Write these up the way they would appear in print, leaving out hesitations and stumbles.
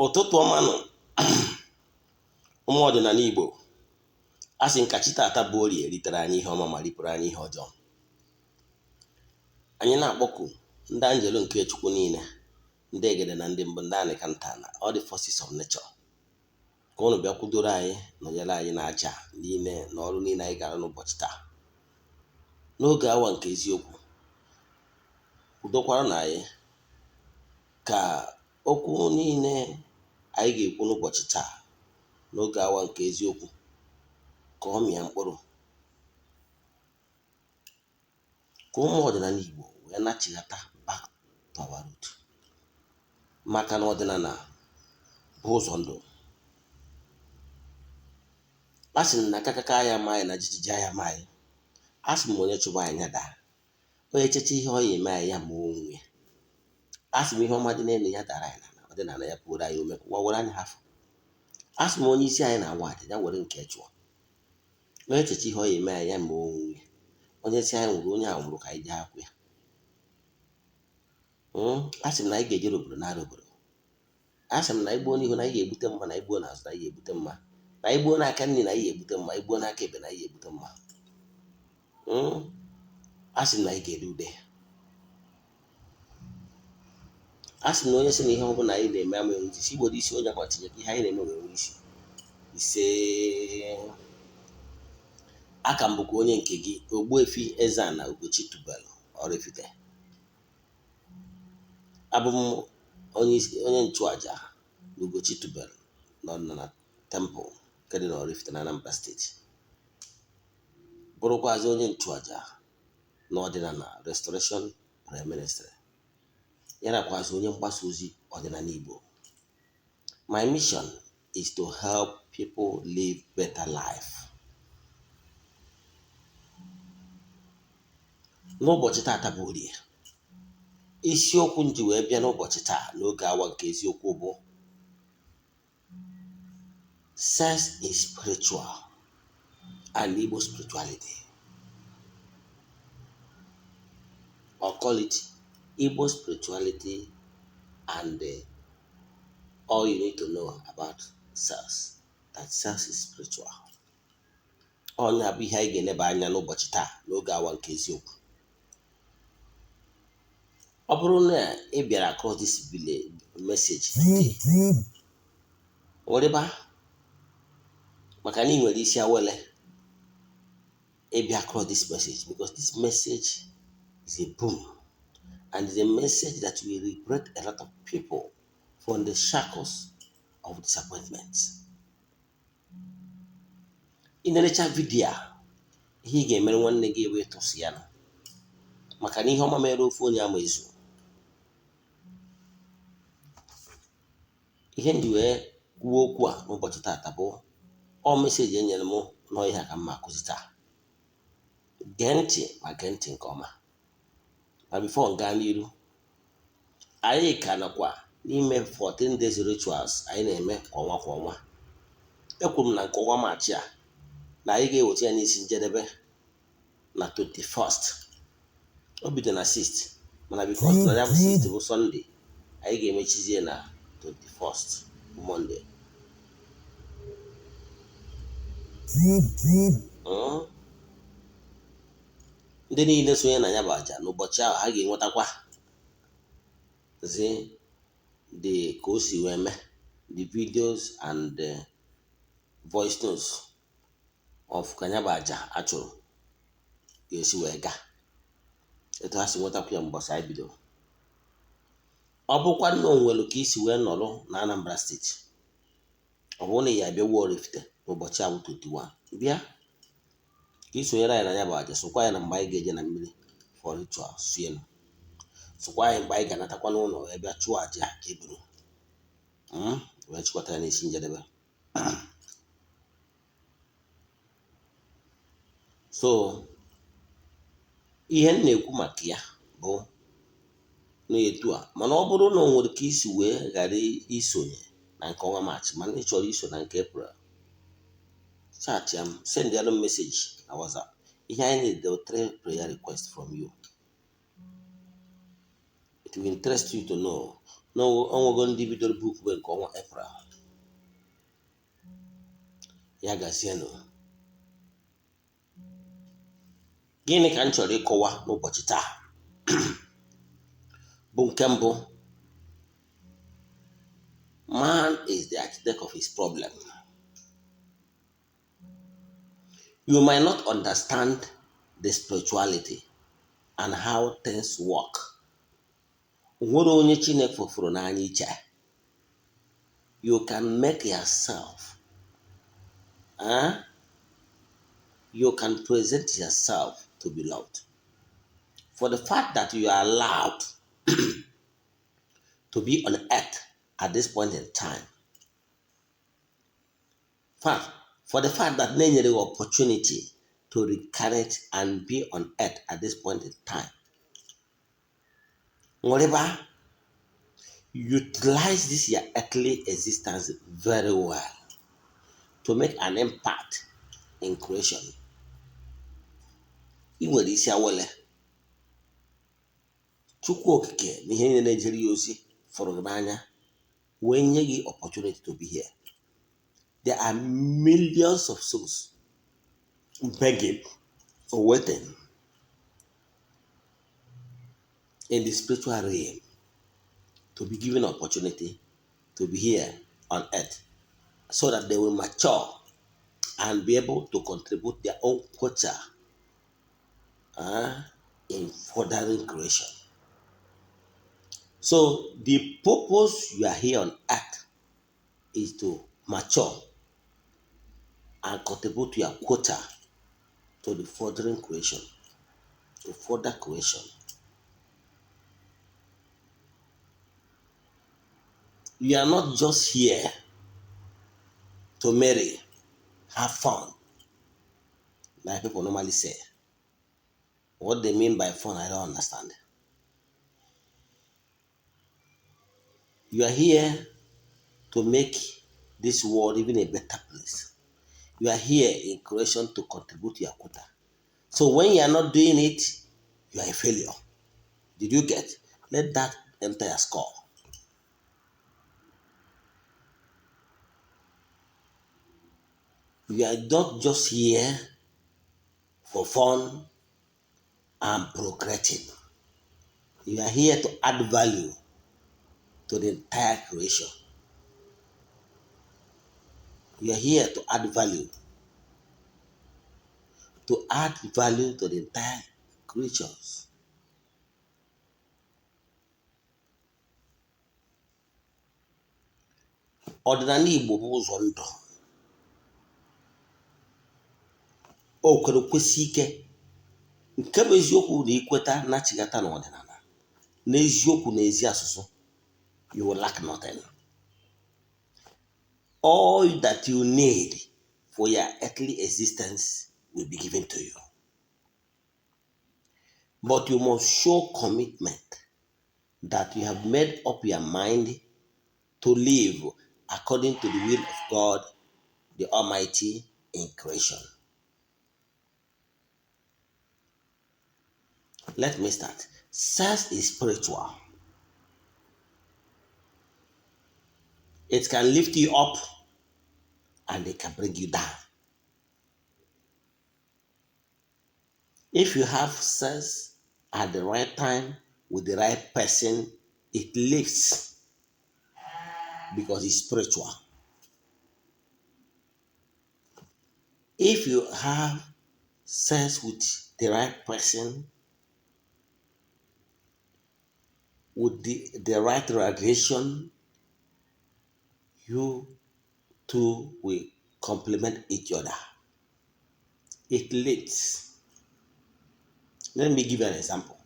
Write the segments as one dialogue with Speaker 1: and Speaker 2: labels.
Speaker 1: Ụtụtụ ọmanụ ụmụ ọdịnala Igbo, a sị nka chi tata bụ Orie ritere anyị ihe ọma ma ripụrụ anyị ihe ọjọọ. Anyị na-akpọku ndị anjelu nke Chukwu niile, ndị egede na ndị mbụ, ndị anị ka nta na all the forces of nature, ka unu bịa kwudoro anyị, nọnyere anyị n'aja niile na ọrụ niile anyị gara n'ụbọchị taa. N'oge awa nke eziokwu, kwudokwara na anyị ka okwu niile anyị ga-ekwu n'ụbọchị taa n'oge awa nke eziokwu ka ọ mịa mkpụrụ, ka ụmụ ọdịnala Igbo wee nachighata back to our root, maka na ọdịnala bụ ụzọ ndụ. A sị na akakaka anya ma anyị na jijiji anya ma anyị, a sị m onye chụba anyị nyada, onye echeche ihe ọ ya eme anyị ya ma onwe. A sị m ihe ọma dị n'elu ya dara anyị na ọdịnala ya kwuoro anyị ome ụwa were anyị hafụ. A sị m onye isi anyị na-awa aja ya were nke chụọ, onye echeche ihe ọ ya eme anyị ya ma onwe. Onye si anyị nwụrụ, onye ahụ nwụrụ ka anyị jee akwụ ya. A sị m na anyị ga-ejere obodo nara obodo. A sị m na igbuo n'ihu na anyị ga-ebute mma, na igbuo n'azụ na anyị ga-ebute mma, na igbuo n'aka nri na anyị ga-ebute mma, igbuo n'aka ebe na anyị ga-ebute mma. A sị m na anyị ga-ede ude. A sị m na onye sị na ihe ọ bụla anyị na-eme ama enwe isi, igbodo isi onye akwa tinye ka ihe anyị na-eme nwere isi. Ise. Aka m bụkwa onye nke gị, Ogbuefi EZE-ANA Ugochi tubelu oraifite. Abụ m onye nchụaja na Ugochi tubelu nọ na temple nke dị na Oraifite na Anambra steeti, bụrụkwazị onye nchụaja na ọdịnala restoration prayer ministry, ya nakwazi onye mgbasa ozi ọdịnala Igbo. My mission is to help people live better life. N'ụbọchị taa bụ Orie, isiokwu nji wee bịa n'ụbọchị taa n'oge awa nke eziokwu bụ sex is spiritual and Igbo spirituality, or call it Igbo spirituality and all you need to know about sex, that sex is spiritual. Onye abụ ihe anyị ga-eneba anya n'ụbọchị taa n'oge awa nke eziokwu. Ọ bụrụ na ị bịara across this message today, whatever, maka na ị nwere isi awele ịbịa across this message, because this message is a boom and is a message that will liberate a lot of people from the shackles of disappointment. Ị na-erecha vidio a, ihe ị ga-emere nwanne gị ebe ịtụsị ya nọ, maka na ihe ọma mere ofu onye ama ezu. Ihe ndị wee kwuo okwu a n'ụbọchị taata bụ ọ meseji enyere m nọ ihe ka mma akụzi taa. Gee ntị ma gee ntị nke ọma. Na bifo gaa n'iru, anyị ka nakwa n'ime 14 days rituals anyị na-eme kwa ọnwa kwa ọnwa. Ekwuru m na nke ọnwa Maachị a na anyị ga-eweta ya n'isi njedebe na 21st. O bido na 6th, mana because na ya bụ 6th bụ Sunday, anyị ga-emechizie na 21st bụ Monday. Ndị niile sonye na ya bụ aja n'ụbọchị ahụ, ha ga-enwetakwa the ka o si wee mee, the videos and the voice notes of ka ya bụ aja a chụrụ ga-esi wee gaa, etu ha si nwetakwa ya mbọsị anyị bido. Ọ bụkwa na o nwere ka isi wee nọrọ na Anambra steeti, ọ bụrụ na ya abịawa Oraifite n'ụbọchị ahụ 21, bịa ka ị sonyere anyị na ya bụ aja. Sokwa ya na mgbe anyị ga-eje na mmiri for ritual sienu, sokwa anyị mgbe anyị ga-anatakwa n'ụlọ ebe a chụọ aja eburu wee chịkọta ya n'isi njedebe. So ihe m na-ekwu maka ya bụ n'etu a, mana ọ bụrụ na o nwere ka isi wee ghara isonye na nke ọnwa Maachị, mana ị chọrọ iso na nke April, chat ya m, send ya message na WhatsApp. Ihe anyị need the 3 prayer requests from you. It will interest you to know na onwego ndị bidoro bukwe nke ọnwa Eprel. Ya gazienụ. Gịnị ka m chọrọ ịkọwa n'ụbọchị taa bụ nke mbụ, man is the architect of his problem. You might not understand the spirituality and how things work. Nwere onye Chineke fụrụ n'anya iche. You can make yourself, you can present yourself to be loved. For the fact that you are allowed to be on earth at this point in time, for the fact that you the opportunity to reincarnate and be on earth at this point in time, whatever, utilize this your earthly existence very well to make an impact in creation. I nwere isi awele Chukwu okike na ihe niile na-ejere ya ozi fọrọ gị n'anya wee nye gị opportunity to be here. There are millions of souls begging or waiting in the spiritual realm to be given opportunity to be here on earth so that they will mature and be able to contribute their own quota in furthering creation. So the purpose you are here on earth is to mature and contribute your quota to the furthering creation, to further creation. You are not just here to marry, have fun, like people normally say. What they mean by fun, I don't understand. You are here to make this world even a better place. You are here in creation to contribute to your quota. So when you are not doing it, you are a failure. Did you get? Let that enter your score. You are not just here for fun and procreating. You are here to add value to the entire creation. You are here to add value. To add value to the entire creatures. Ọdịnala Igbo bụ ụzọ ndụ. O kwere kwesị ike nke bụ eziokwu na ikweta na chigata na ọdịnala na eziokwu na ezi asụsụ, you will lack nothing. All that you need for your earthly existence will be given to you. But you must show commitment that you have made up your mind to live according to the will of God, the Almighty, in creation. Let me start. Sex is spiritual. It can lift you up and it can bring you down. If you have sex at the right time with the right person, it lifts because it's spiritual. If you have sex with the right person, with the right radiation, you two will complement each other. It leads. Let me give you an example.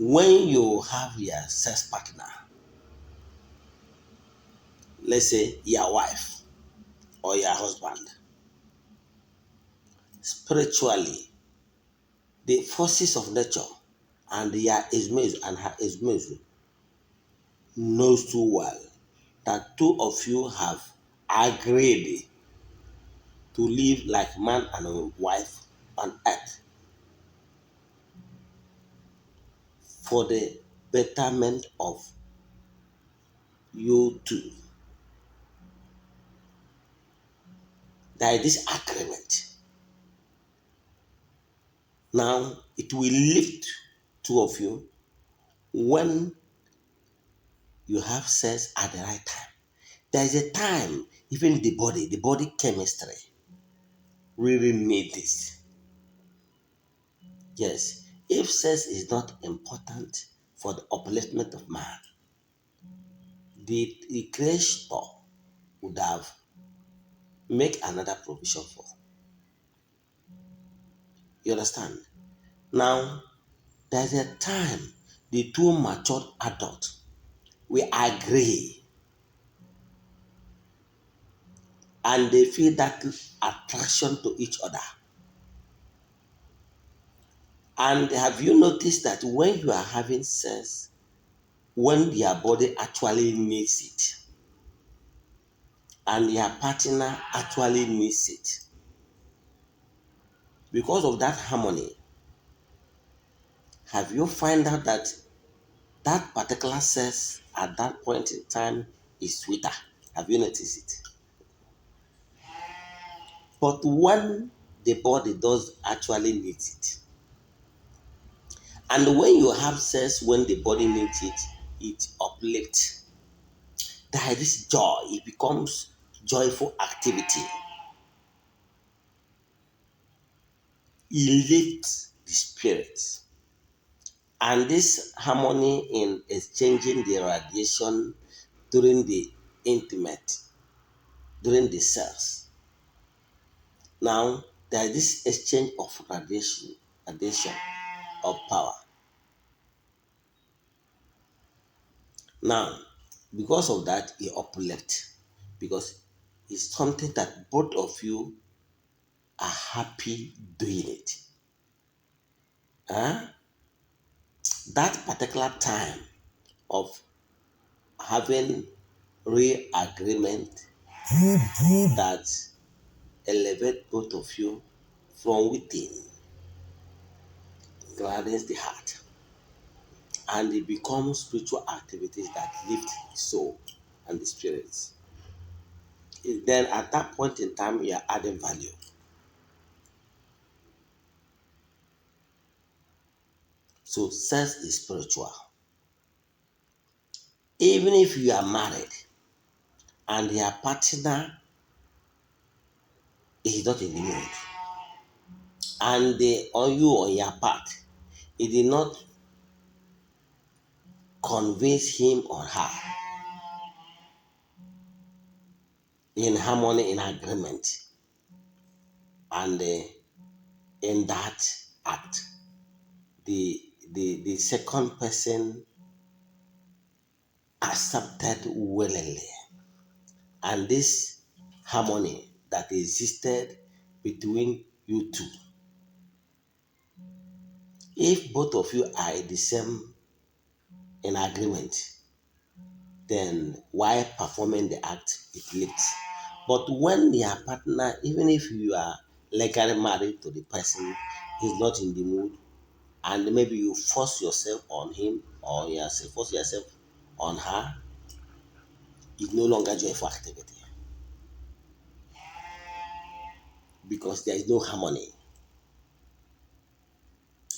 Speaker 1: When you have your sex partner, let's say your wife or your husband, spiritually, the forces of nature and your Ismail and her Ismail knows too well that two of you have agreed to live like man and wife on earth for the betterment of you two. There is this agreement. Now it will lift two of you when you have sex at the right time. There is a time, even the body chemistry really need this. Yes, if sex is not important for the upliftment of man, the creator would have make another provision for. You understand? Now, there's a time the two matured adults will agree and they feel that attraction to each other. And have you noticed that when you are having sex, when their body actually needs it, and their partner actually needs it, because of that harmony, have you find out that that particular sex at that point in time is sweeter? Have you noticed it? But when the body does actually need it, and when you have sex when the body needs it, it uplifts. There is this joy, it becomes joyful activity. It lifts the spirit. And this harmony in exchanging the radiation during the intimate, during the sex. Now, there is this exchange of radiation of power. Now, because of that, it uplift. Because it's something that both of you are happy doing it. Huh? That particular time of having real agreement that elevate both of you from within gladdens the heart, and it becomes spiritual activities that lift the soul and the spirits. Then at that point in time, you are adding value. So sex is spiritual. Even if you are married and your partner is not in the mood, and on you on your part, it did not convince him or her in harmony, in agreement, and in that act, the second person accepted willingly, and this harmony that existed between you two. If both of you are the same in agreement, then while performing the act, it lifts. But when your partner, even if you are legally married to the person, is not in the mood, and maybe you force yourself on him or yourself, force yourself on her, it's no longer joyful activity because there is no harmony.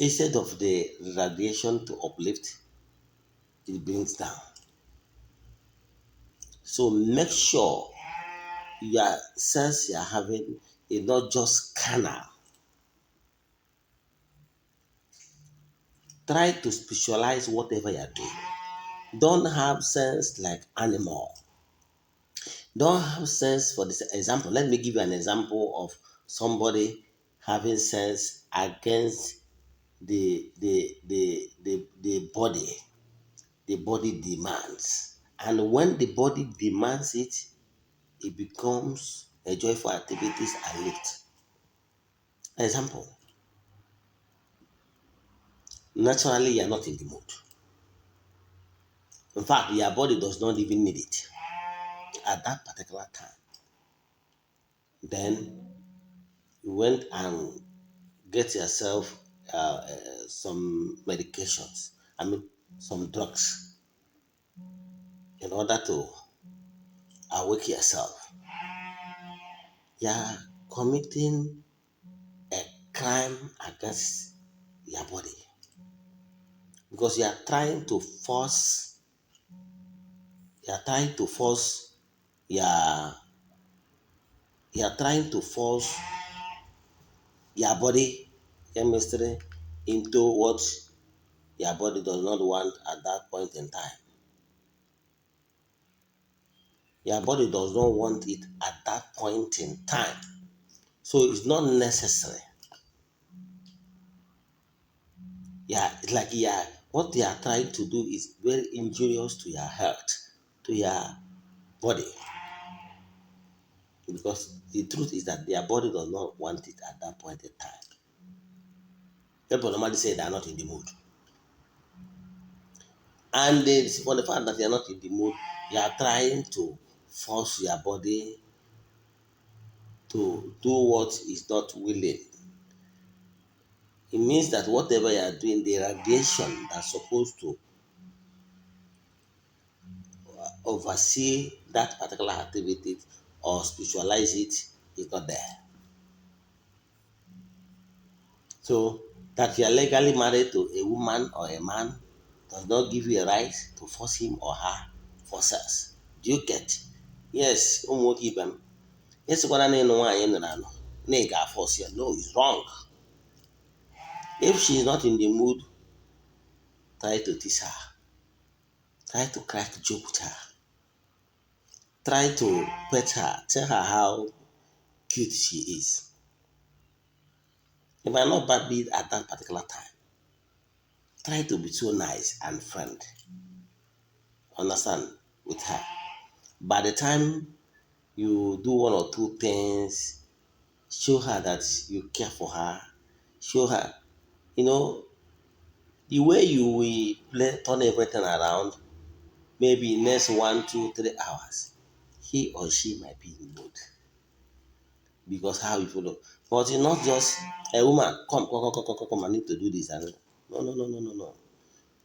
Speaker 1: Instead of the radiation to uplift, it brings down. So make sure your sense you're having is not just carnal. Try to specialize whatever you're doing. Don't have sense like animal. Don't have sense, for this example. Let me give you an example of somebody having sense against the body. The body demands. And when the body demands it, it becomes a joyful activities and lift. Example, naturally you are not in the mood. In fact, your body does not even need it at that particular time. Then you went and get yourself some medications. I mean, some drugs. in order to awake yourself. You are committing a crime against your body because you are trying to force your you are trying to force your body chemistry into what your body does not want at that point in time. Your body does not want it at that point in time. So it's not necessary. Yeah, it's like what they are trying to do is very injurious to your health, to your body. Because the truth is that their body does not want it at that point in time. People normally say they are not in the mood. And for the fact that they are not in the mood, you are trying to force your body to do what is not willing. It means that whatever you are doing, the radiation that's supposed to oversee that particular activity or spiritualize it is not there. So that you are legally married to a woman or a man does not give you a right to force him or her for sex. Do you get? Yes, ụmụ nwoke ibe m, ịsịkwana na ịnụ nwaanyị nụrụ anụ na ị ga-force ya. No, it's wrong. If she is not in the mood, try to tease her. Try to crack joke with her. Try to pet her. Tell her how cute she is. It might not be at that particular time. Try to be so nice and friendly. Understand? With her. By the time you do one or two things, show her that you care for her. Show her, you know, the way you will turn everything around, maybe next 1, 2, 3 hours, he or she might be in the mood. Because how you follow. But it's not just a woman, come, I need to do this. And no.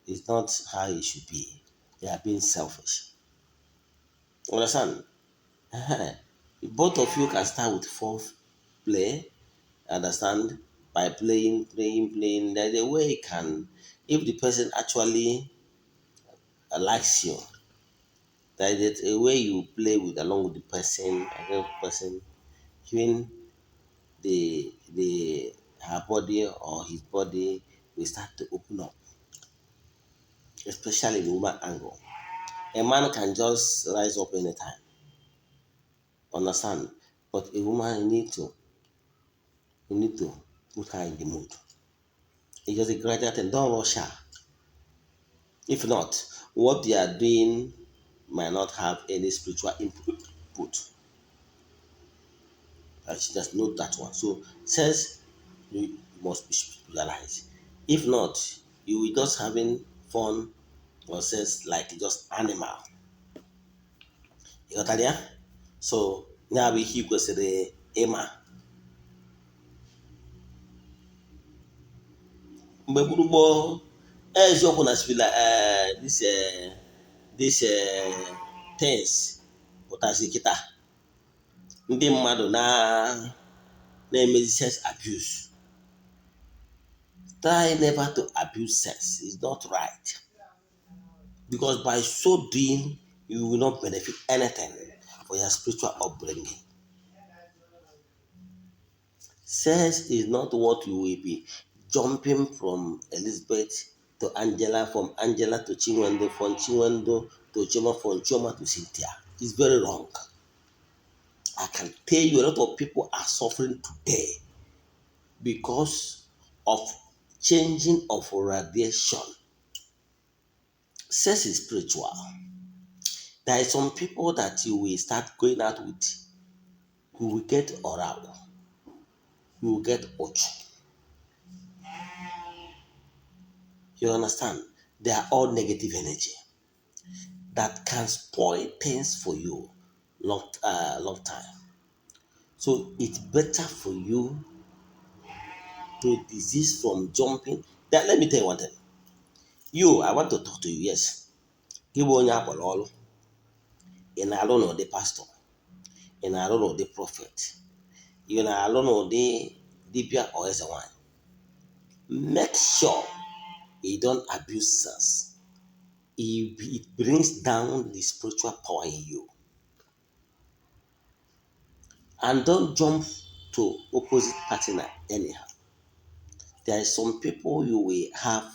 Speaker 1: It's not how it should be. They are being selfish. Understand? If both of you can start with play, understand, by playing, there's a way you can, if the person actually likes you, there is a way you play with along with the person, even the her body or his body will start to open up, especially the woman angle. A man can just rise up anytime, understand? But a woman you need to put her in the mood. It's just a gradual thing. Don't rush her. If not, what they are doing might not have any spiritual input. And she just know that one. So says you must be spiritualized. If not, you will just having fun or says like just animal. You got that? So now we he kwesịrị ịma mgbe gburugburu eziokwu na this things pụtazi kịta ndị mmadụ na-emezi sex abuse. Try never to abuse sex. It's not right. Because by so doing, you will not benefit anything for your spiritual upbringing. Sex is not what you will be jumping from Elizabeth to Angela, from Angela to Chinwendo, from Chinwendo to Choma, from Choma to Cynthia. It's very wrong. I can tell you a lot of people are suffering today because of changing of radiation. Sex is spiritual. There are some people that you will start going out with, you will get oral, you will get ocho. You understand? They are all negative energy that can spoil things for you long time. So it's better for you to desist from jumping. That, let me tell you one thing. I want to talk to you. Yes, give onye akpọrọ ọrụ. ị na-alụ n'ụdị pastọ, ị na-alụ n'ụdị prọfet, ị na-alụ n'ụdị dibịa or eze nwanyị, make sure you don't abuse sense. It brings down the spiritual power in you. And don't jump to opposite partner anyhow. There are some people you will have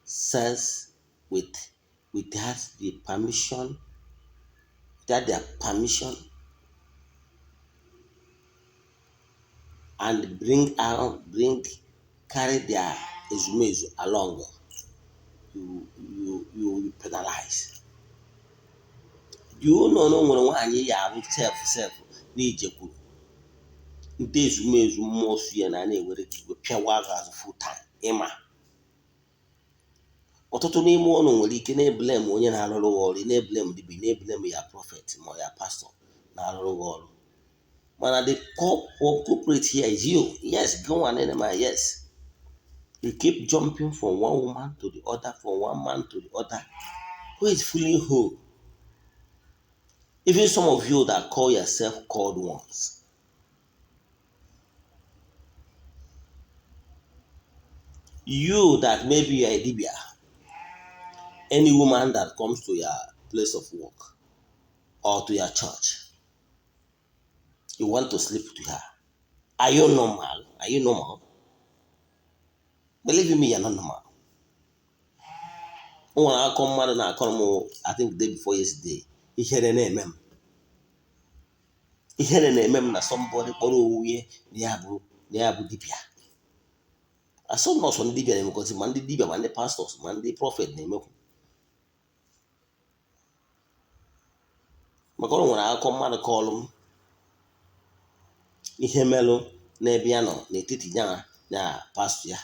Speaker 1: sex without their permission, and carry their ezumezu along. You will penalize. You know no nwere nwaanyị ya abụ self n'ijekwuru ndị ezumezu mmụọ su ya na na-ewere pịawa azụ full time. Ịma ọtụtụ n'ime ọnụ nwere ike na-eblem onye na-arụrụ ọrụ, na-eblem dibia, na-eblem ya prọfet ma ya pastọ na-arụrụ ọrụ, mana the culprit here is you. Yes, go on anymore. Yes, you keep jumping from one woman to the other, from one man to the other. Who is feeling who? Even some of you that call yourself called ones, you that maybe you are a dibia, any woman that comes to your place of work or to your church, you want to sleep with her. Are you normal? Are you normal? Believe me, you're not normal. When I come mad and I call I think the day before yesterday, he had an MM. He had an MM na somebody we neabu dibia. I saw not on dibia because man the dibia, man the pastors, man the prophet name. Because when I come mad call him, ihe melu n'ebe ya nọ n'etiti ya na pastor ya.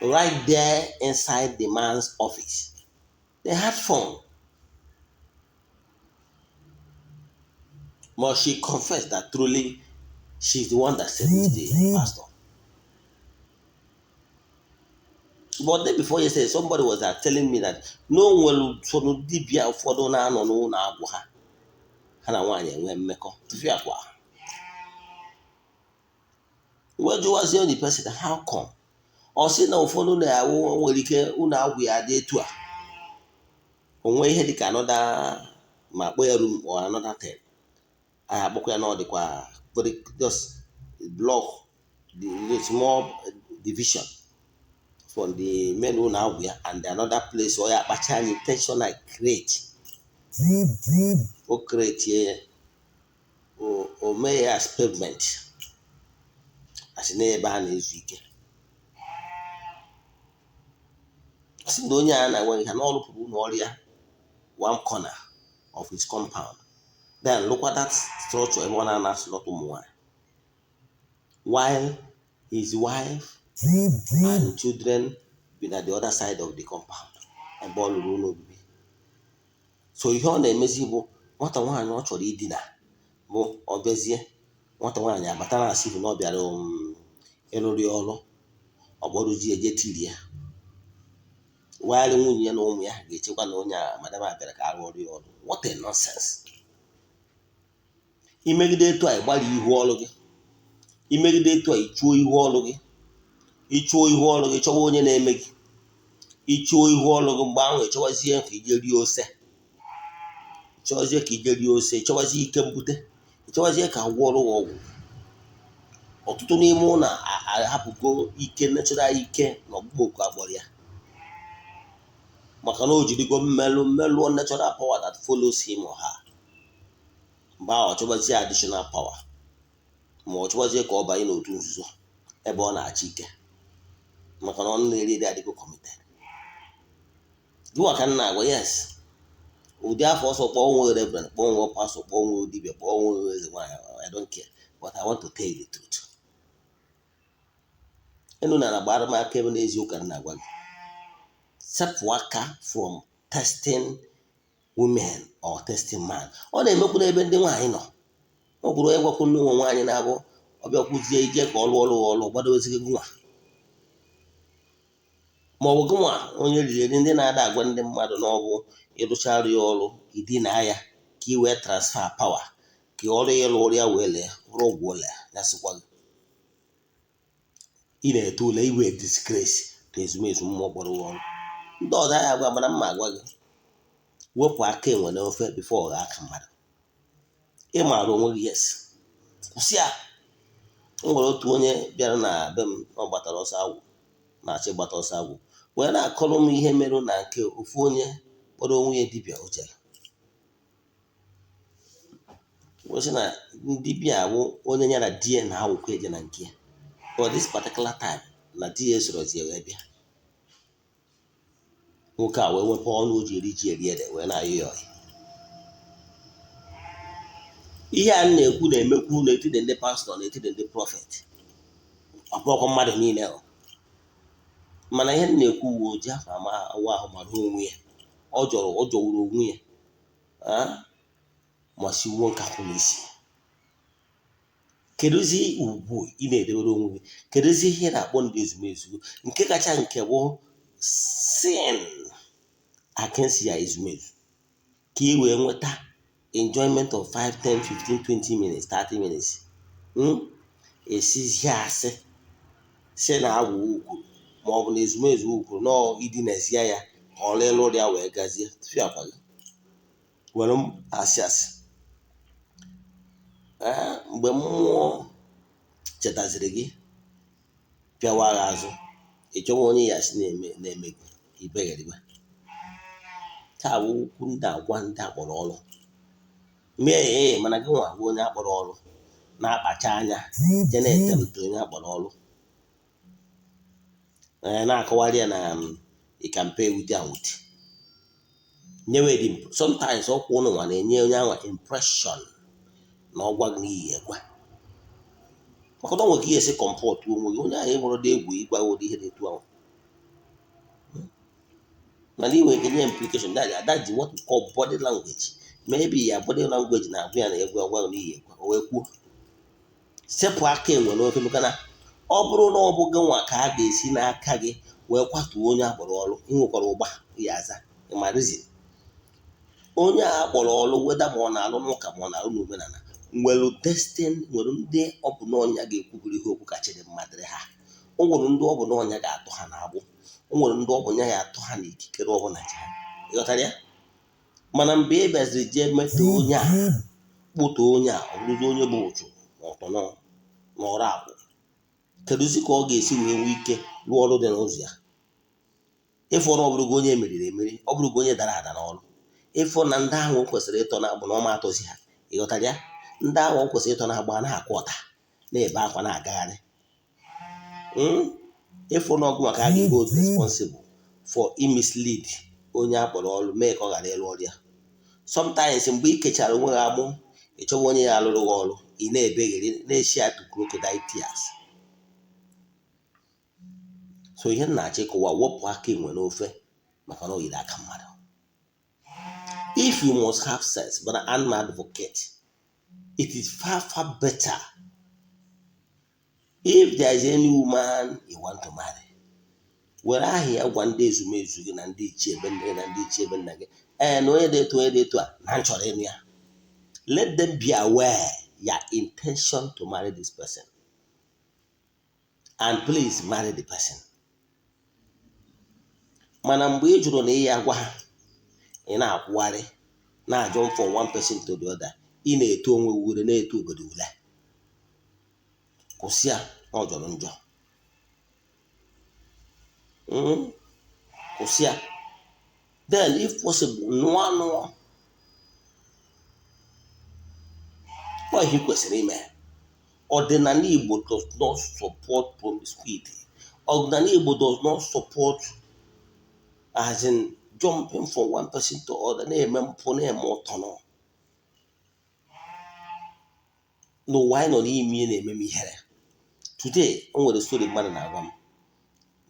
Speaker 1: Right there inside the man's office, they had fun. But she confessed that truly she's the one that seduced the pastor. But then before yesterday, somebody was telling me that no one will dibia ụfọdụ na-anọ n'ụlọ agwụ ha na nwaanyị enwe mmekọ. Where do was the only person? How come? Or say na ụfọdụ na-awụ nwere ike ụlọ agwụ ya dị etu a. Onwe ihe dịka another ma kpọ ya room or another thing. Akpọkwa ya na ọ dịkwa just block the small division from the men who now we are and another place where an intentional create or create here or may as pavement as in a ban is weak. Sidonia when he can all put one corner of his compound. Then look at that structure everyone has a lot more. While his wife and children been at the other side of the compound and ball will be. So you hear the message, what a one not for dinner. More obviously, what a one, but I see you not be alone. Eloriolo or Boruji Jetilia. While you know me, get you one on ya, Madame Berca. What a nonsense. He made it to a body you all of it. He made it to a chewy wall of it. Each wall of each own name. Each wall of a bound, which was here for you say. Chozie ka ijeri ose, chọwazi ike mbute, chọwazie ka gwọrọ ọgwụ. Ọtụtụ n'ime ụlọ ahapụgo ike natural ike na ọgbụgbọ agbọrọ ya. Maka na o jirigo mmelụ natural power that follows him or her. Mgbe ahụ chọwazie additional power. Ma ọ chọwazie ka ọ banye n'otu nzuzo ebe ọ na-achị ike. Maka na ọ na-eri adịgo committed. Gịwa ka nna agwa yes. Ụdị afọ ọsọ kpọọ nwe reverend, kpọọ nwe pastor, kpọọ nwe dibia, kpọọ nwe eze nwanyị, I don't care, but I want to tell you the truth. Enu na gbara m aka ebe n'eziokwu ka nna agwa gị. Sepụ aka from testing women or testing man. Ọ na-emekwu n'ebe ndị nwaanyị nọ. Ọ bụrụ egwakwu ndị nwe nwaanyị na-abụ ọ bịakwuzie ije ka ọlụ gbado ezigbo nwa. ma ọ bụ gịnwa onye riri ndị na-ada agwa ndị mmadụ na ọ bụ ịrụchara ya ọrụ idina ya ka ị wee transfer power ka ọrụ ya lụrụ ya wee lee bụrụ ụgwọ ụlọ ya sịkwa gị ị na-eto ule iwe disgrace ka ezumezu mmụọ kpọrọ ọrụ ndị ọzọ ya agwa mana mma agwa gị wepụ aka enwe n'ofe bifo ọgha aka mmadụ ị maara onwe gị yes kwụsị ya. M nwere otu onye bịara na be m ọ gbatara ọsọ agwụ na-achị gbata ọsọ agwụ wee na-akọrọ m ihe merụ na nke ofu onye kpọrọ onwe ya dibịa o jere wesị na dibịa bụ onye nyara di ya na awụkwa eje na nke ya for this particular time na di ya esorozie wee bịa nwoke a wee wepụ ọnụ o ji eri ji eri ede wee na-ayọ ya ọyị. Ihe a na-ekwu na-emekwu n'etiti ndị pastọ n'etiti ndị prọfet ọkpọkọ mmadụ niile mana ihe na-ekwu uwe ojii afọ ama awa ahụ mara onwe ya ọ jọwuru onwe ya ma siwuo nkapụ n'isi. Kedụzi ugwu ị na-edebere onwe gị? Kedụzi ihe na-akpọ ndị ezumezu nke kacha nke bụ sin against ya ezumezu ka ị wee nweta enjoyment of 5, 10, 15, 20 minutes, 30 minutes. Esizi asị si na agwụ ukwu ma ọ bụ na ezumezu ukwu nọ idinazie ya ka ọ lee lụrụ ya wee gazie tụfịa akwa gị were m asị asị. Mgbe mmụọ chetaziri gị pịawa agha azụ ịchọwa onye ya si na-eme gị ibegheribe ka bụ ukwu ndị agwa ndị akpọrọ ọrụ mee mana gị nwa bụ onye akpọrọ ọrụ na-akpacha anya je na-etemte onye akpọrọ ọrụ na-akọwarị ya na ikampe wute anwute nyewe dị sometimes ọkwa ụnụ nwa na-enye onye anwa impression na ọgwa gị n'ihi ekwe maka na ọ nwere ka ihe esi kọmpọt onwe gị onye ahụ ịmụrụ dị egwu ịgwa ụdị ihe na-etu ahụ mana ị nwere kenye implication that is what we call body language. Maybe ya body language na-agwa ya na egwu ọgwa n'ihi ekwe o wee kwuo sepụ aka enwe n'ofe maka na ọ bụrụ na ọ bụ gị nwa ka a ga-esi n'aka gị wee kwatuo onye akpọrọ ọrụ ịnwekwara ụgba ya aza ịmarizi onye a kpọrọ ọrụ weda ma ọ na-alụ n'ụka ma ọ na-alụ n'omenala nwere destin nwere ndị ọ bụ n'ọnya ga-ekwubiri ihe okwu kachiri mmadụ ha o nwere ndị ọ bụ n'ọnya ga-atụ ha n'agbụ o nwere ndị ọ bụ nya ya atụ ha n'ikikere ọbụla ji ha ịghọtara ya mana mgbe ị bịaziri jee meta onye a kpụta onye a ọ bụrụzi onye bụ ụchụ ọtọ n'ọrụ akwụ kedụzi ka ọ ga-esi wee nwee ike rụọ ọrụ dị n'ụzọ ya ịfụ na ọ bụrụgo onye meriri emeri ọ bụrụgo onye dara ada n'ọrụ ịfụ na ndị ahụ kwesịrị ịtọ na-agbụ na ọma atọzi ha ịghọtara ya ndị ahụ kwesịrị ịtọ na-agba na-akwa ọta na-ebe akwa na-agagharị ịfụ na ọgụ maka a ga-ego responsible for imislead onye akpọrọ ọrụ mee ka ọ ghara ịrụ ọrụ ya. Sometimes mgbe ị kechara onwe gị agbụ ịchọwa onye ya alụrụ gị ọrụ ị na-ebegheri na-eshi atụ crocodile tears. So ihe m na-achọ ịkọwa wepụ aka enwe n'ofe maka na o yiri aka mmadụ. If you must have sex but I'm an advocate, it is far better if there is any woman you want to marry were ahịa gwa ndị ezumezu gị na ndị ichie ebe nne na ndị ichie ebe nna gị na onye dị etu a na nchọrọ ịnụ ya. Let them be aware your intention to marry this person and please marry the person. Mana mgbe ị jụrụ na ihe agwa ha ị na-akwụgharị na-ajụ from one person to the other ị na-eto onwe ure na-eto obodo ule kwụsị ya ọ jọrọ njọ kwụsị ya then if possible nụọ ọ ihe kwesịrị ime. Ọdịnala Igbo does not support promiscuity. Ọdịnala Igbo does not support as in jumping from one person to other na-eme mpụ na-eme ọtọnọ n'ụwa anyị nọ n'ime na-eme m ihere. Today o nwere story mmadụ na-agwa m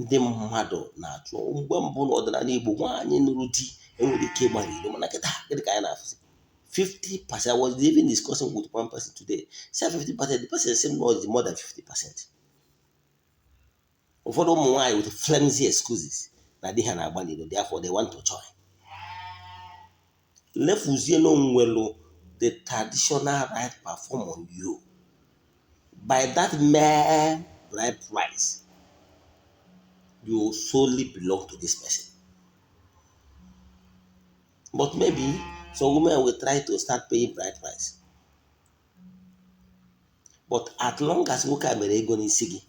Speaker 1: ndị mmadụ na-achụ mgbe mbụ n'ọdịnala Igbo nwaanyị nụrụ di enwere ike ịgbara ilo mana kịta gịnị ka anyị na-afụzi 50%. I was even discussing with one person today say 50%, the person said no, more than 50%. Ụfọdụ ụmụ nwaanyị with flimsy excuses na di ha na-agba n'iro, therefore they want to join. Lefuzie no nwelu the traditional right perform on you by that mere bride price. You solely belong to this person. But maybe some women will try to start paying bride price. But as long as nwoke mere ego n'isi gị,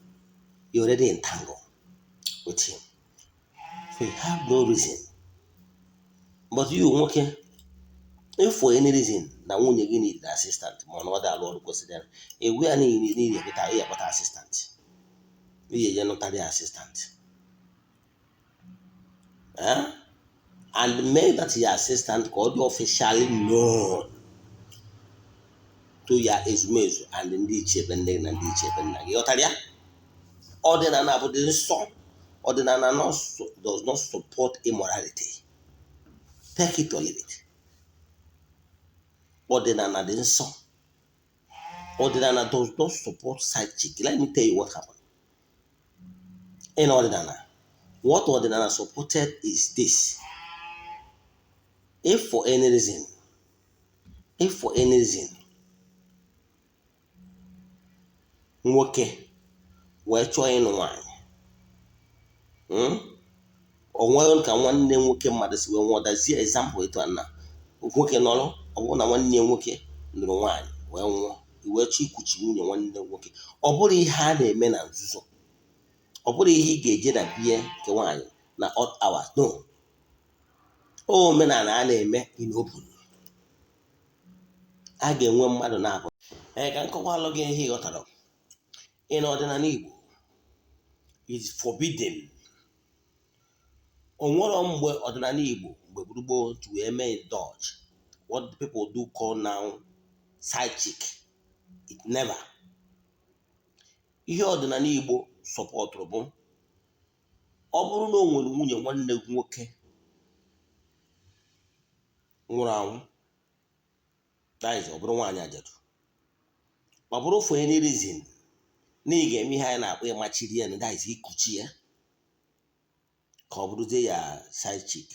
Speaker 1: you're already entangled with him. So you have no reason. But you nwoke, if for any reason na nwunye gị need an assistant, ma ọ dị alụ ọrụ kwesịrị ewe ya need ekpeta assistant. Ihe je notary assistant. And make that your assistant called you officially known to your ezumezu and ndị ichie ebe nne na ndị ichie ebe nna gị. Ghọtara ya? Ọdịnala bụ dị nsọ. Ọdịnala does not support immorality. Take it or leave it. Ọdịnala dị nsọ. Ọdịnala does not support side chick. Let me tell you what happened. In Ọdịnala, what Ọdịnala supported is this. If for any reason, nwoke wee chọọ ịnụ nwaanyị, onweghị ka nwanne nwoke mmadụ si wee nwụọ. Dazie example etu a na nwoke nọrọ, ọ bụrụ na nwanne nwoke nụrụ nwaanyị wee nwụọ, iwee chọọ ikuchi nwunye nwanne nwoke. Ọ bụrụ ihe a na-eme na nzuzo, ọ bụrụ ihe ị ga-eje na bie nke nwaanyị na odd hours. No, omenala a na-eme in open. A ga-enwe mmadụ na-abụ ka nkọwalụ gị ihe ịghọtara. In ọdịnala Igbo, is forbidden. Onwere mgbe ọdịnala Igbo mgbe gboo to eme indulge what the people do call now side chick. It never. Ihe ọdịnala Igbo sọpọtụrụ bụ ọ bụrụ na o nwere nwunye nwanne gị nwoke nwụrụ anwụ, that is, ọ bụrụ nwaanyị ajadu, ọ bụrụ for any reason na ị ga-eme ihe anyị na-akpọ ịmachiri ya, that is, ikuchi ya ka ọ bụrụzie ya side chick.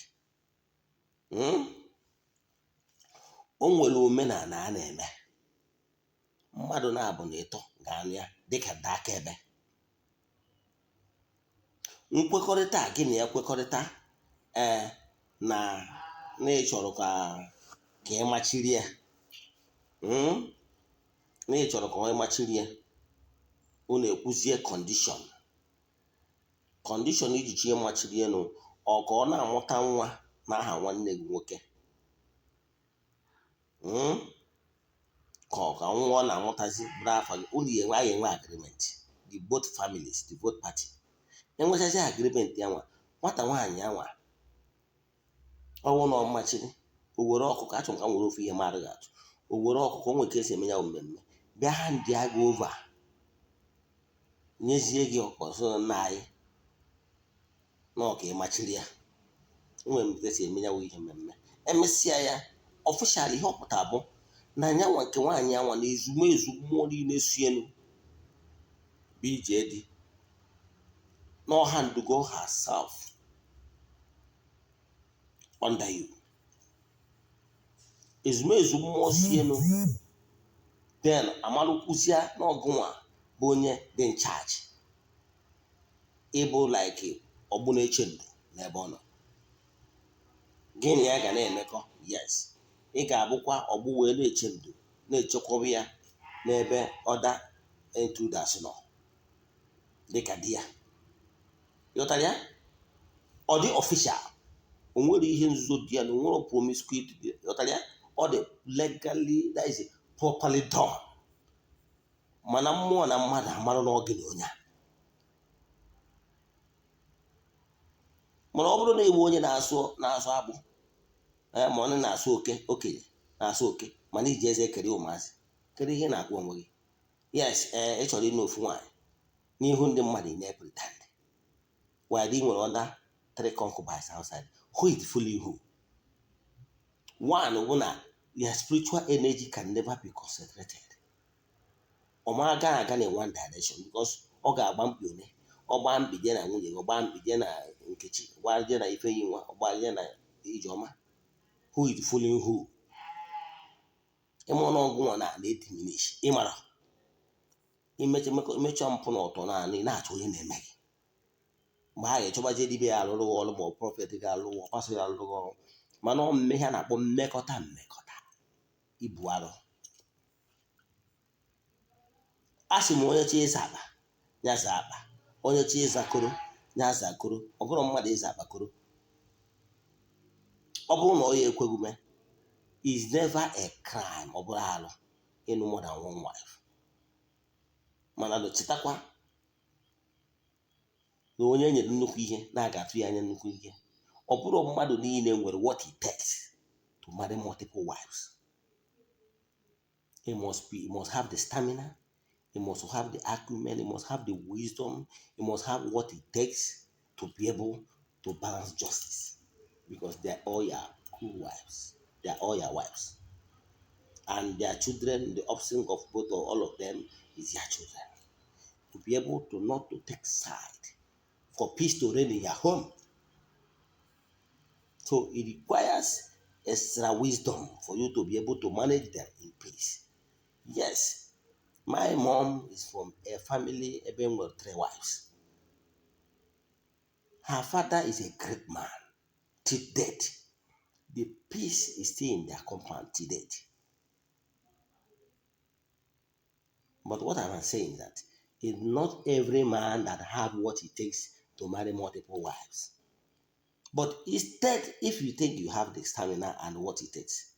Speaker 1: O nwere omenala a na-eme. Mmadụ na-abụ na ịtọ ga-anụ ya dịka akaebe. Nkwekọrịta gị na ya kwekọrịta na ị chọrọ ka ị machiri ya, na ị chọrọ ka ọ machiri ya, unu ekwuzie condition iji chi machiri ya, ọ ka ọ na-amụta nwa n'aha nwanne gị nwoke, ka ọ ka nwa ọ na-amụtazi bụrụ afa gị. Unu enwe agreement, the both families, the both party enwechazi agreement ya nwa. Nwata nwaanyị ya nwa ọwụ na ọmachiri, o were ọkụkọ, achọrọ ka m were ofu ihe mara gị atụ, o were ọkụkọ, o nwere ka esi eme ya mmemme, bịa ha ndị agha ova, nyezie gị ọkpọzọ nna anyị na ọka ịmachiri ya. O nwere mgbe esi eme ya ihe mmemme, emesịa ya ọfịshal. Ihe ọpụta bụ na nyanwa nke nwaanyị anwa na ezumezu mmụọ niile si elu bụ ije dị n'ọha ndugo herself under you. Ezumezu mmụọ si elu, then amalụkwụzia n'ọgụnwa bụ onye dị in charge, ịbụ like ọgbụ na-eche ndụ n'ebe ọ nọ. Gịnị ya ga na-emekọ? Yes, ị ga-abụkwa ọgbụ wee na-eche ndụ, na-echekwaba ya n'ebe ọda intruders nọ dịka di ya. Yọtara ya? Ọ dị official. O nwere ihe nzuzo dị ya na o nwere promiscuity dị. Yọtara ya? Ọ dị legally, that is properly done. Mana mmụọ na mmadụ amarụ na ọ gị na onye a. Mana ọ bụrụ na iwu onye na-asụ akpụ, ma ọ na-asụ okenye na-asụ oke, mana iji eze kere ụmụazị, kedu ihe na-akpọ onwe gị? Yes, ị chọrọ ịnụ ofu nwaanyị n'ihu ndị mmadụ na-pretend, while ị nwere other 3 concubines outside. Who is fooling who? One bụ na your spiritual energy can never be concentrated. Ọ ma aga in one direction because ọ ga-agba mkpi one. ọgba mkpi je na nwunye gị, ọgba mkpi je na Nkechi, ọgba je na Ifeyinwa, ọgba je na Ijeọma, who is fooling who? Ịma ọnụọgụ nwa na-ediminish, ịmara imecha mpụ na ọtọ naanị na-achọ onye na-eme gị. Mgbe ha ga-echọbaje dibịa ya alụrụ gị ọrụ ma ọ prọfet ga alụrụ ọ pasọ ya alụrụ gị ọrụ, mana ọ mmehie a na-akpọ mmekọta ibu arụ. A sị m onye chi ịza akpa ya za akpa, onye chi ịza koro ya za koro, ọ bụrụ mmadụ ịza akpa koro. Ọ bụrụ na ọ ya ekweghị mee, is never a crime, ọ bụrụ alụ ịnụ more than one wife. Mana chetakwa na onye nyere nnukwu ihe na-aga atụ ya anya nnukwu ihe. Ọ bụrụ mmadụ niile nwere what it takes to marry multiple wives. He must have the stamina, he must have the acumen, he must have the wisdom, he must have what it takes to be able to balance justice, because they are all your cool wives, they are all your wives, and their children, the offspring of both or all of them is your children. To be able to not to take side, for peace to reign in your home. So it requires extra wisdom for you to be able to manage them in peace. Yes, my mom is from a family even with 3 wives. Her father is a great man till date. The peace is still in their compound till date. But what I'm saying is that it's not every man that have what it takes to marry multiple wives. But instead, if you think you have the stamina and what it takes,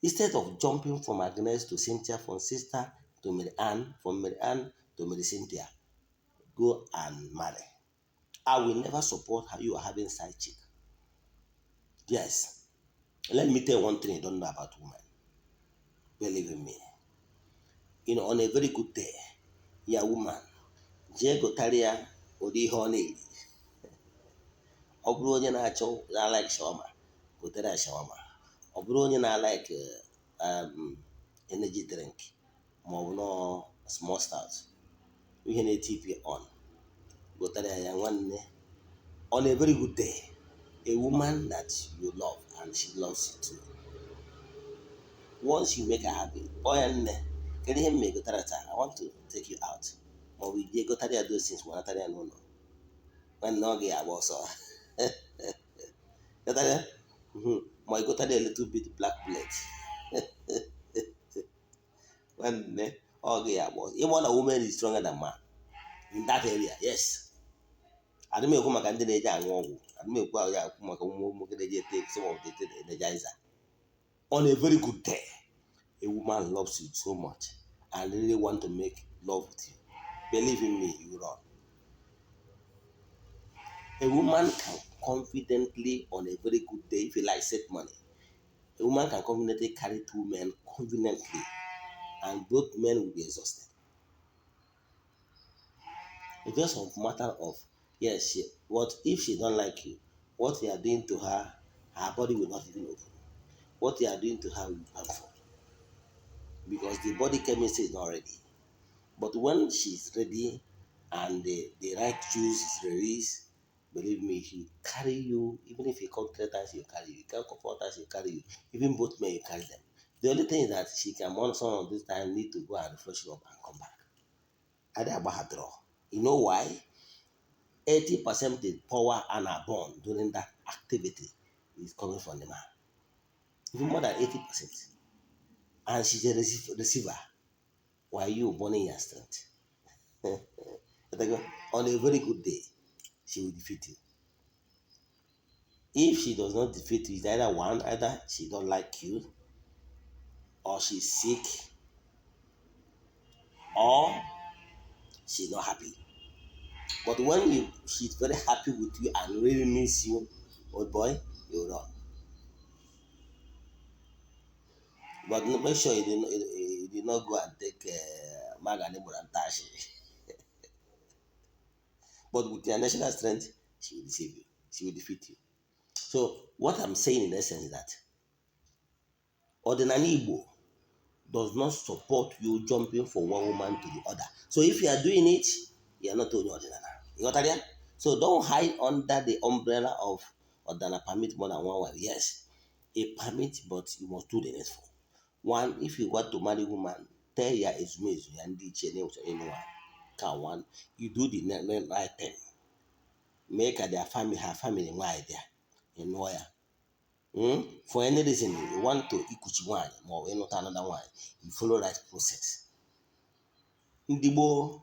Speaker 1: instead of jumping from Agnes to Cynthia, from sister to Mary Ann, from Mary Ann to Mary Cynthia, go and marry. I will never support how you are having side chick. Yes. Let me tell you one thing you don't know about women. Believe in me. You know, on a very good day, your woman, jee gotara ya ụdị ihe ọ na-eri. Ọ bụrụ onye na-like shawarma, gotere ya shawarma. Ọ bụrụ onye na-like energy drink ma ọ bụ no small stout, ihe na-etip on, gotere ya nwanne. On a very good day, a woman that you love and she loves you too. Once you make her happy, boy and get him make I want to take you out. But we go to those things one time no. When no get also. My go to a little bit black plate. When okay was even a woman is stronger than man in that area, yes. I don't know how much they I don't know how take some of the energizer. On a very good day, a woman loves you so much and really want to make love with you. Believe in me, you run. A woman can confidently, on a very good day, if you like set money, a woman can confidently carry 2 men conveniently, and both men will be exhausted. It's just a matter of, yes, what if she don't like you? What you are doing to her, her body will not even open. What you are doing to her will be harmful, because the body chemistry is not ready. But when she's ready and the right juice is released, believe me, he will carry you. Even if he come 3 times, he will carry you. He can come 4 times, he will carry you. Even both men, you carry them. The only thing is that she can, some of this time, need to go and refresh you up and come back. I did about her draw. You know why? 80% of the power and are born during that activity is coming from the man. Even more than 80%. And she's a receiver, while you burning your strength. On a very good day, she will defeat you. If she does not defeat you, it's either she don't like you, or she's sick, or she's not happy. But when she's very happy with you and really miss you, old boy, you run. But make sure you did not go and take Maganebo and Tashi. But with your national strength, she will deceive you. She will defeat you. So what I'm saying in essence is that ordinary Igbo does not support you jumping from one woman to the other. So if you are doing it, you are not only ordinary. You got that? So don't hide under the umbrella of Odana permit more than one wife. Yes, a permit, but you must do the needful. One, if you want to marry a woman, tell your ezumezu and anyone. Can one, you do the right thing. Make her family wide there. You know ya. For any reason you want to ikuchi one or not another one, you follow that process. Ndị gboo,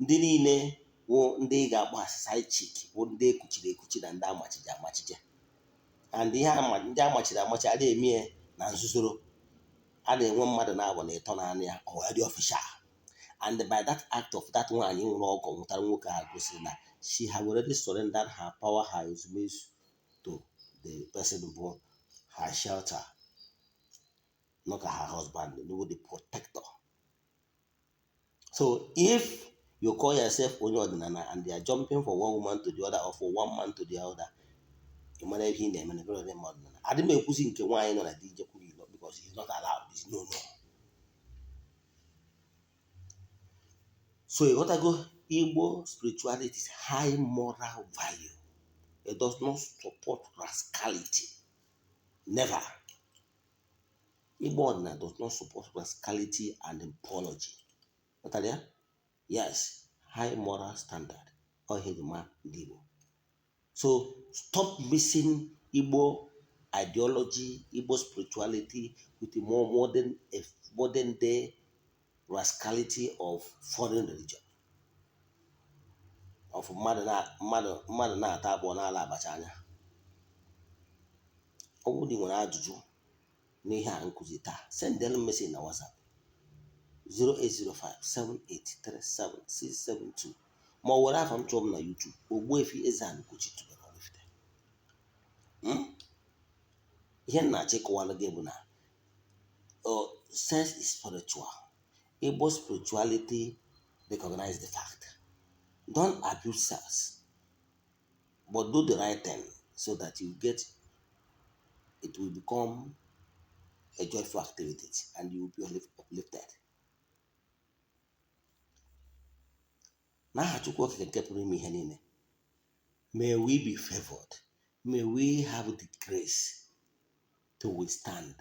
Speaker 1: ndị niile wụ ndị ga-agba side chick, wụ ndị ekuchiri ekuchi na ndị amachiji amachije. And ndị amachiri amachi a na-eme na nzuzoro, a na-enwe mmadụ na-abụ na ịtọ naanị ya already official. And by that act of that nwaanyị nwụrụ ọgọ nwụtara nwoke ahụ gosiri na she had already surrendered her power, her ezumezu to the person bụ her shelter, not her husband, the protector. So if you call yourself onye ọdịnala and they are jumping from one woman to the other or from one man to the other, you mara ihe ị na-eme na very ọdịnala. Adị m ekwuzi nke nwaanyị nọ na di jekwuru ilo because it's not allowed. It's no. So you gotta go. Igbo spirituality is high moral value. It does not support rascality. Never. Igbo ọdịnala does not support rascality and apology. What are they? Yes, high moral standard. Or Igbo. So stop mixing Igbo ideology, Igbo spirituality with the more modern day rascality of foreign religion. Of mmadụ na-ata abụọ n'ala abacha anya. Ọ bụrụ na ị nwere ajụjụ n'ihe a nkụzi taa, send them message na WhatsApp 08057837672 ma ọ were afa m chọọ m na YouTube Ogbuefi EZE-ANA Ugochi tubelu oraifite. Ihe m na-achọ ịkọwara gị bụ na sex is spiritual. Igbo spirituality recognize the fact. Don't abuse sex, but do the right thing so that it will become a joyful activity and you will be uplifted. N'aha Chukwu Okike nke pụrụ ime ihe niile, may we be favored. May we have the grace to withstand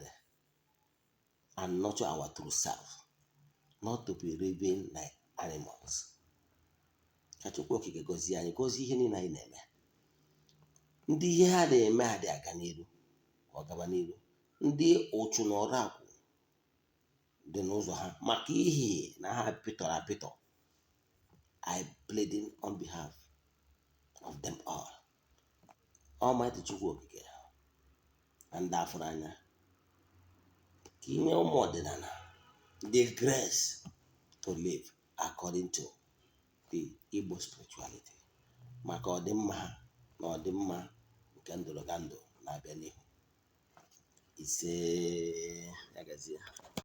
Speaker 1: and nurture our true self, not to be raving like animals. Ka Chukwu Okike gọzie anyị, gọzie ihe niile anyị na-eme. Ndị ihe ha na-eme ha dị aga n'iru, ọ gaba n'iru. Ndị ụchụ na ọrụ akwụ dị n'ụzọ ha maka ihi na ha pịtọrọ apịtọ, I pleading on behalf of them all. Almighty Chukwu Okike na ndị afụrụ anya ka inye ụmụ ọdịnala the grace to live according to the Igbo spirituality maka ọdịmma ha na ọdịmma nke ndụrụgandụ na-abịa n'ihu. Ise ya gazie.